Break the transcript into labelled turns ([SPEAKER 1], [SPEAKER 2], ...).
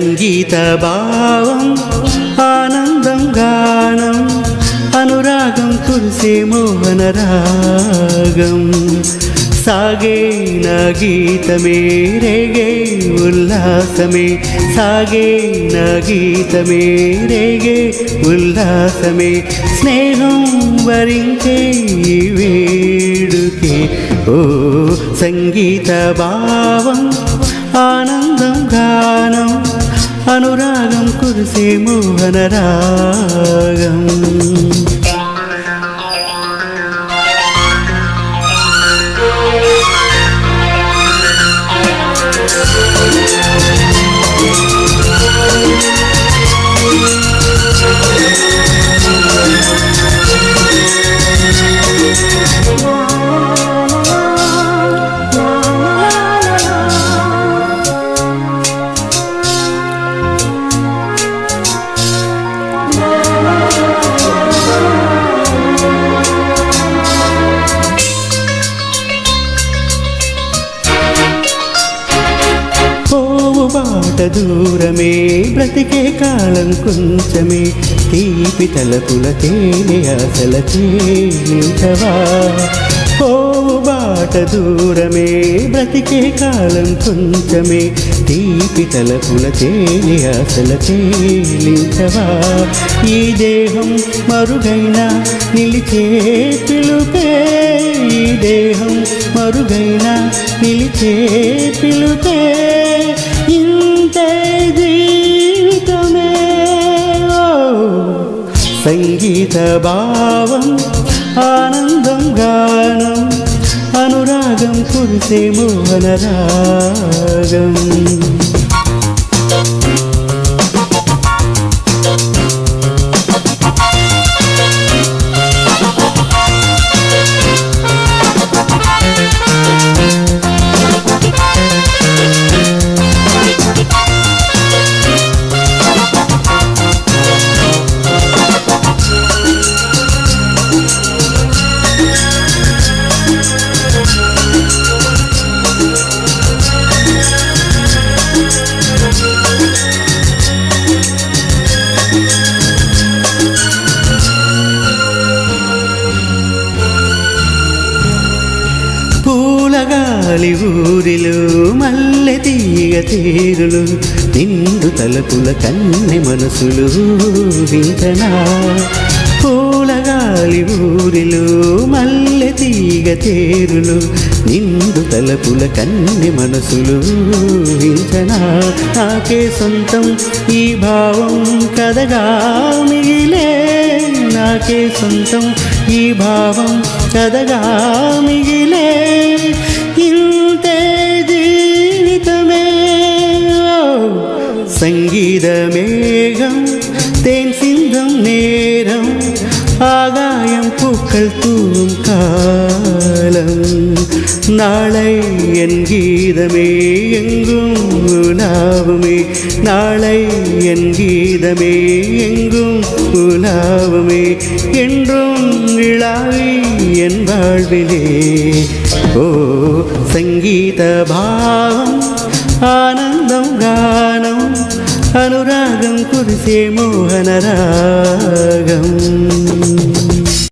[SPEAKER 1] సంగీత భావం ఆనందం గానం అనురాగం కురిసే మోహన రాగం సాగే నా గీతమే రేగే ఉల్లాసమే సాగే నా గీతమే రేగే ఉల్లాసమే స్నేహం వరించే వేడుకే ఓ సంగీత భావం ఆనందం గానం అనురాగం కురిసే మోహన రాగం బాట దూరమే బ్రతికే కాలం కొంచెమే తీపి తలపుల తేనె ఆశల తేలించవా ఓ బాట దూరమే బ్రతికే కాలం కొంచెమే తీపి తలపుల తేనె ఆశల తేలించవా ఈ దేహం మరుగైనా నిలిచే పిలుపే ఈ దేహం మరుగైనా నిలిచే పిలుపే ఇంతే జీవితమే సంగీత భావం ఆనందం గానం అనురాగం కురిసే మోహన రాగం పూలగాలి ఊరిలో మల్లె తీగ తీరులు నిండు తలపుల కన్నె మనసులు వింటనా పూలగాలి ఊరిలో మల్లె తీగ తీరులు నిండు తలపుల కన్నె మనసులు వింటనా నాకే సొంతం ఈ భావం కదగా మిగిలే నాకే సొంతం ఈ భావం కదగా మిగిలే ఇంతే జీవితమే సంగీత మేఘం தேன் சிந்தும் நேரம் ஆகாயம் பூக்கள் தூவும் காலம் நாளை என் கீதமே எங்கும் உலாவுமே நாளை என் கீதமே எங்கும் உலாவுமே என்றும் விழாவி என் வாழ்விலே ஓ సంగీత భావం ఆనందం గానం అనురాగం కురిసే మోహన రాగం